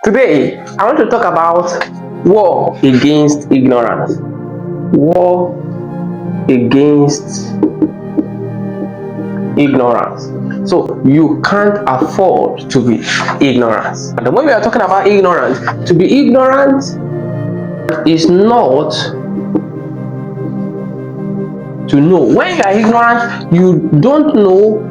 Today, I want to talk about war against ignorance. War against ignorance. So you can't afford to be ignorant. And when we are talking about ignorance, to be ignorant is not to know. When you are ignorant, you don't know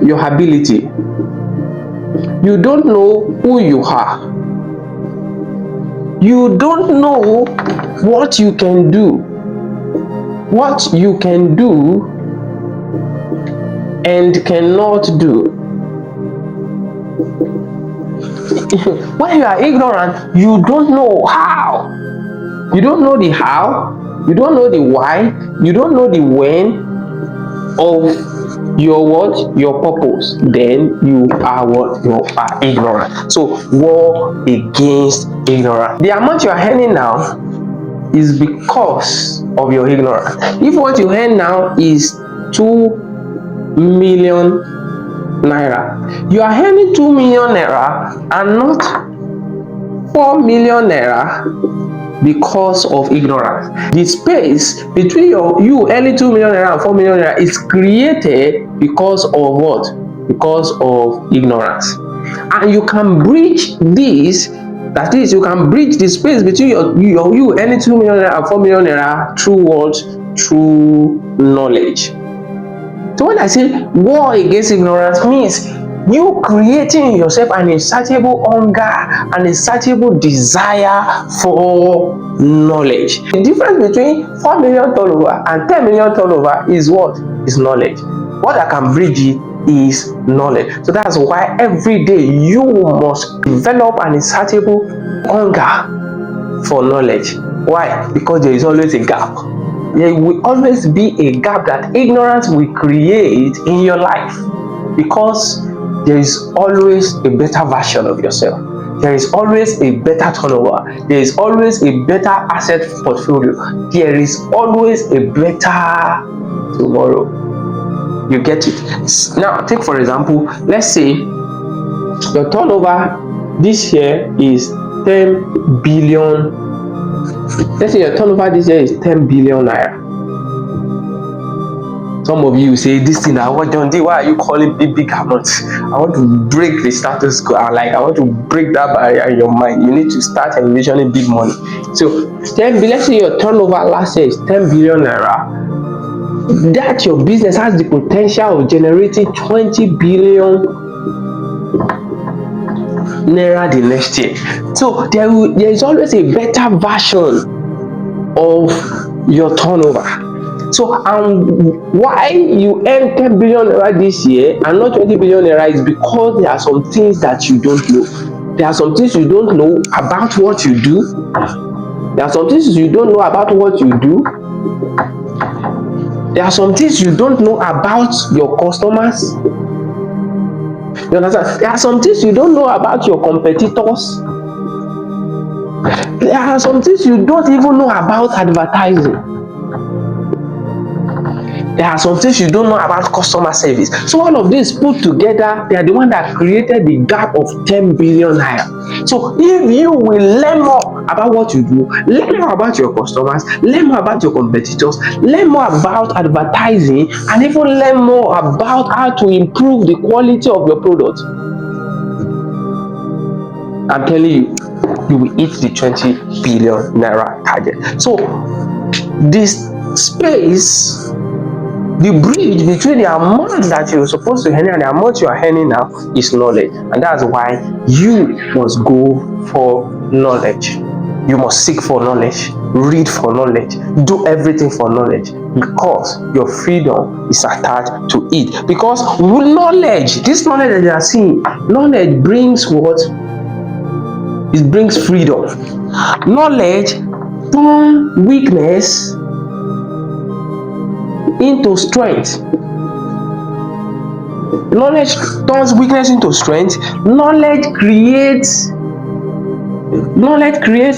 your ability. You don't know who you are. You don't know what you can do. What you can do and cannot do. When you are ignorant, you don't know how. You don't know the how, you don't know the why, you don't know the when of your purpose. Then you are ignorant. So war against ignorance. The amount you are earning now is because of your ignorance. If what you earn now is 2 million naira, you are earning 2 million naira and not 4 million naira because of ignorance. The space between you earning 2 million naira and 4 million naira is created because of what? Because of ignorance. And you can bridge this, that is, you can bridge the space between you earning 2 million naira and 4 million naira through what? Through knowledge. So when I say war against ignorance, means you creating in yourself an insatiable hunger, an insatiable desire for knowledge. The difference between 4 million turnover and 10 million turnover is what? Is knowledge. What I can bridge it is knowledge. So that's why every day you must develop an insatiable hunger for knowledge. Why? Because there is always a gap. There will always be a gap that ignorance will create in your life, because there is always a better version of yourself. There is always a better turnover. There is always a better asset portfolio. There is always a better tomorrow. You get it? Now, take for example, let's say your turnover this year is 10 billion. Let's say your turnover this year is 10 billion naira. Some of you say, this thing, John D, why are you calling big amounts? I want to break the status quo. I want to break that barrier in your mind. You need to start envisioning big money. So 10 billion, let's say your turnover last year is 10 billion naira. That your business has the potential of generating 20 billion naira the next year. So there is always a better version of your turnover. So why you earn 10 billion naira this year and not 20 billion naira is because there are some things that you don't know. There are some things you don't know about what you do. There are some things you don't know about what you do. There are some things you don't know about your customers. You understand? There are some things you don't know about your competitors. There are some things you don't even know about advertising. There are some things you don't know about customer service. So all of this put together, they are the one that created the gap of 10 billion naira. So if you will learn more about what you do, learn more about your customers, learn more about your competitors, learn more about advertising, and even learn more about how to improve the quality of your product, I'm telling you, you will hit the 20 billion naira target. So this space, the bridge between the amount that you're supposed to earn and the amount you are earning now is knowledge. And that's why you must go for knowledge. You must seek for knowledge, read for knowledge, do everything for knowledge, because your freedom is attached to it. Because knowledge, this knowledge that you are seeing, knowledge brings what? It brings freedom. Knowledge turns weakness into strength. Knowledge turns weakness into strength. Knowledge creates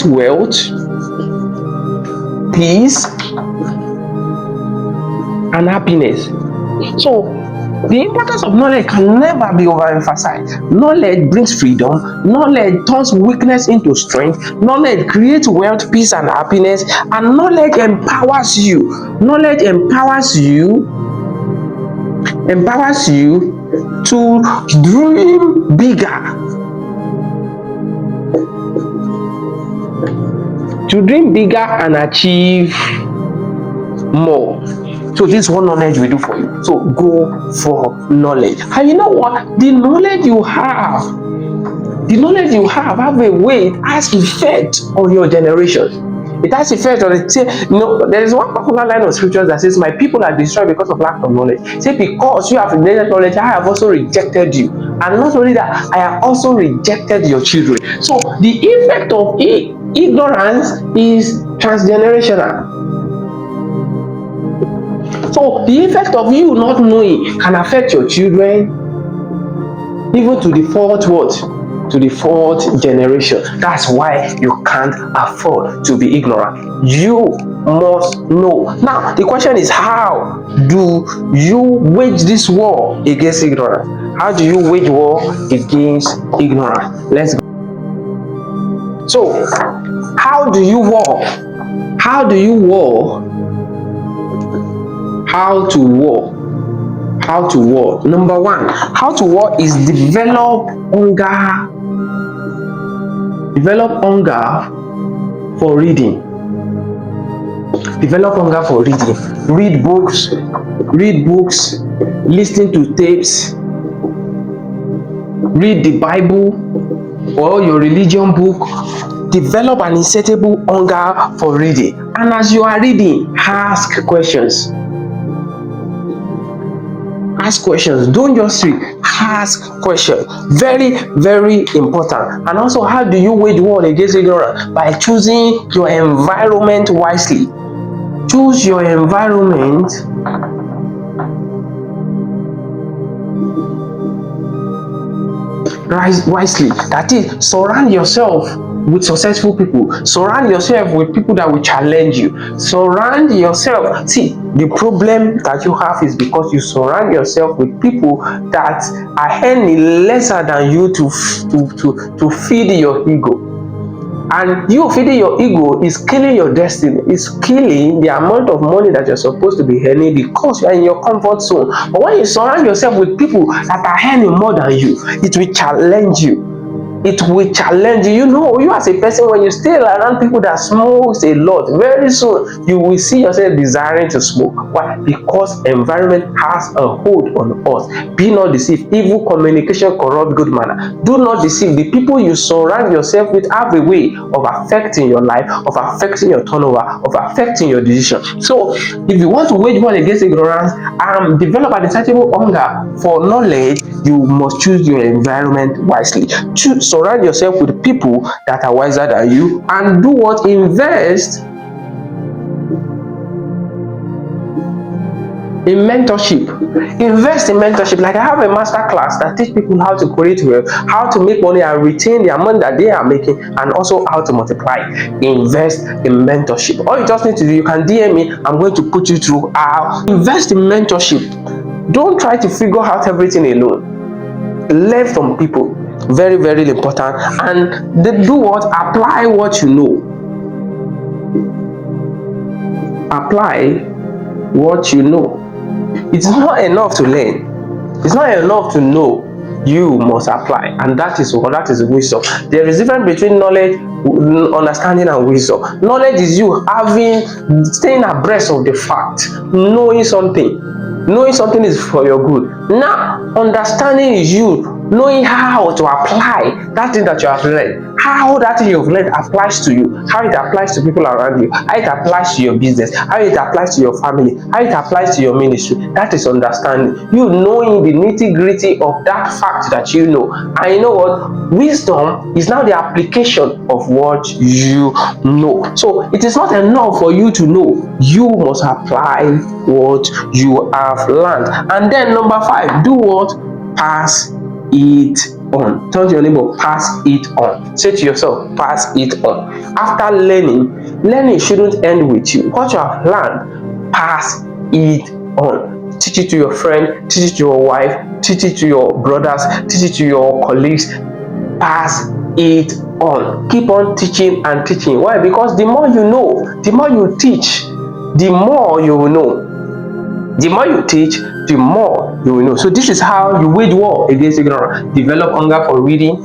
wealth, peace, and happiness. So The importance of knowledge can never be overemphasized. Knowledge brings freedom. Knowledge turns weakness into strength. Knowledge creates wealth, peace, and happiness. And knowledge empowers you. Knowledge empowers you to dream bigger. To dream bigger and achieve more. So this is what knowledge will do for you. So go for knowledge. And you know what? The knowledge you have have a way, it has effect on your generation. It has effect on it. Say, there is one popular line of scriptures that says, "My people are destroyed because of lack of knowledge." Say, because you have rejected knowledge, I have also rejected you. And not only that, I have also rejected your children. So the effect of ignorance is transgenerational. So the effect of you not knowing can affect your children, even to the fourth generation. That's why you can't afford to be ignorant. You must know. Now the question is, how do you wage this war against ignorance? How do you wage war against ignorance? Let's go. So how do you war? How to war? Number one, how to war is develop hunger for reading. Read books, listen to tapes, read the Bible or your religion book. Develop an insatiable hunger for reading. And as you are reading, ask questions. Don't just read. Ask questions. Very, very important. And also, how do you wage war against ignorance? By choosing your environment wisely. Choose your environment wisely. That is, surround yourself with successful people. Surround yourself with people that will challenge you. Surround yourself. See, the problem that you have is because you surround yourself with people that are earning lesser than you to feed your ego. And you feeding your ego is killing your destiny. It's killing the amount of money that you're supposed to be earning because you are in your comfort zone. But when you surround yourself with people that are earning more than you, it will challenge you. You know, you as a person, when you stay around people that smoke a lot, very soon you will see yourself desiring to smoke. Why? Because environment has a hold on us. Be not deceived. Evil communication corrupt good manner. Do not deceive. The people you surround yourself with have a way of affecting your life, of affecting your turnover, of affecting your decision. So if you want to wage war against ignorance and develop an insatiable hunger for knowledge, you must choose your environment wisely. Surround yourself with people that are wiser than you, and do what? Invest in mentorship. Like I have a master class that teach people how to create wealth, how to make money and retain the amount that they are making, and also how to multiply. Invest in mentorship. All you just need to do, you can DM me. I'm going to put you through how. Invest in mentorship. Don't try to figure out everything alone. Learn from people. Very, very important. And they do what? Apply what you know. Apply what you know. It's not enough to learn. It's not enough to know. You must apply, and that is wisdom. There is a difference between knowledge, understanding, and wisdom. Knowledge is you staying abreast of the fact, knowing something. Knowing something is for your good. Now, understanding is you knowing how to apply that thing that you have learned. How that thing you've learned applies to you. How it applies to people around you. How it applies to your business. How it applies to your family. How it applies to your ministry. That is understanding. You knowing the nitty-gritty of that fact that you know. And you know what? Wisdom is now the application of what you know. So it is not enough for you to know. You must apply what you have learned. And then number 5, do what? Pass it on. Turn to your neighbor, pass it on. Say to yourself, pass it on. After learning shouldn't end with you. What you have learned, pass it on. Teach it to your friend, teach it to your wife, teach it to your brothers, teach it to your colleagues. Pass it on. Keep on teaching and teaching. Why? Because the more you know, the more you teach, the more you will know. The more you teach, the more you will know. So this is how you wage war against ignorance. Develop hunger for reading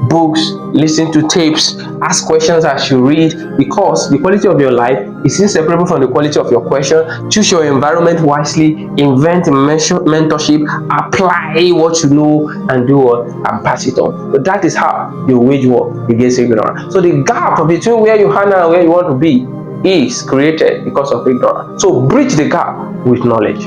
books, listen to tapes, ask questions as you read, because the quality of your life is inseparable from the quality of your question. Choose your environment wisely, invent mentorship, apply what you know, and do what, and pass it on. So that is how you wage war against ignorance. So the gap between where you are now and where you want to be is created because of ignorance. So bridge the gap with knowledge.